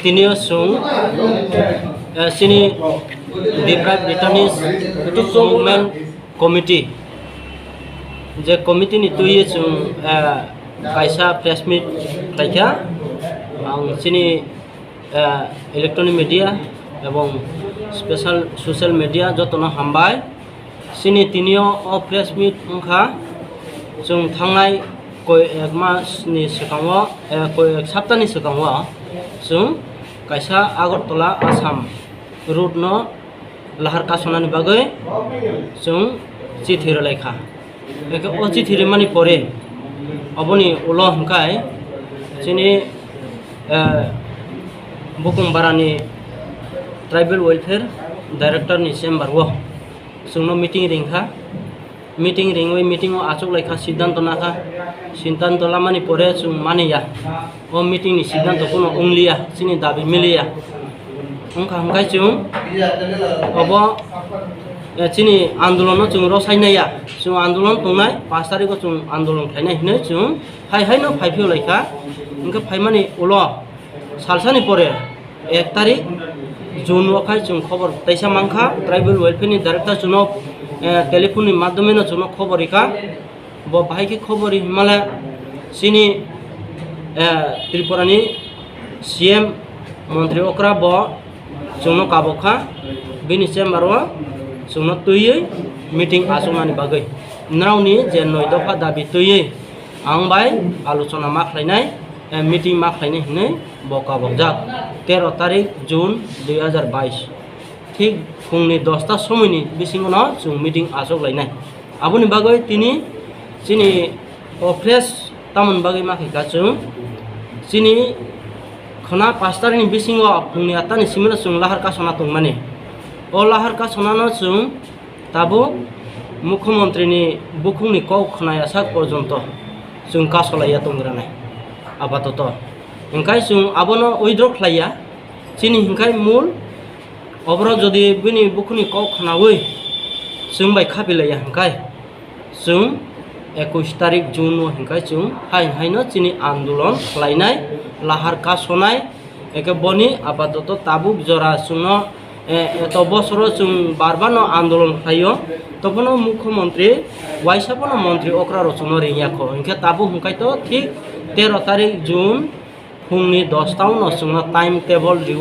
tinio sung sini deprived returnees movement committee je committee ni tuye sung kaisa press meet kaisa ang sini electronic media এবং special social media jotono hambai sini tinio o press meet ongkha sung thangnai koi ek mas ni sekango koi ek sapta ni sekango sung kaisa Agartala Assam route no lahar kasonani bagai sung chithi lekha ek o chithi mani pore aboni ulo hangkai sini bukum barani tribal welfare director ni chamber wo sungno meeting ringkha meeting ringoi meeting o achuk lekha siddhanto nakha siddhanto lamani pore sung maniya o meeting ni siddhanto kono unglia sini dabi miliya ongkha hangkai chung obo sini andolon chung rosainaya chung andolon tungnai 5 tarikh chung andolon khainai hinai chung hai no phaipio lekha ingka phaimani ulo salsani pore 1 tarikh June wakai chung khobor taisa mangkha tribal welfare ni director chuno telephone ni madhyame no chuno khobor ika bo bhai ki khobor himala sini Tripura ni CM Montri Okra bo chuno kabokha bini chamber wa chuno tuye meeting asungani bagai nauni je 9 dofa dabi tuye angbai alochona makhlainai meeting makhlainai hinai boka bokjak 13 tarikh June 2022 ঠিক ফুংনি 10টা সময়নি বিসিংনো जों meeting আসক লাইনাই আবনি বাগৈ তিনি চিনি অফ্রেস তামন বাগৈ মাখিকা जों চিনি খনা 5 তারিখনি বিসিংও ফুংনি 8টানি সিমিলা जों লাহার কাসনা তংমানে ও লাহার কাসনানো जों তাবো মুখ্যমন্ত্রীনি বুকুংনি কক খনায়া সাক পর্যন্ত जों কাসলাইয়া তংগ্রানাই আপাতত এংকাই जों আবনো উইথড্র খাইয়া চিনি হিংকাই মূল অবরো যদি বিনি বুকুনি কক খনাওই जों বাই খাবিলাইয়া হিংকাই जों 21 তারিখ জুন ও হিংকাই जों হাইনো চিনি আন্দোলন খালাইনাই লাহার কাসনাই একে বনি আপাতত তাবুক জরা সুনো এত বছর जों বারবানো আন্দোলন খাইও তপনো মুখ্যমন্ত্রী ওয়াইসাপনো মন্ত্রী অকরা রচনা রিয়াখো ইনকে তাবু হুকাই তো ঠিক 13 তারিখ জুন ফুংনি 10টাও নসুংনা টাইম টেবল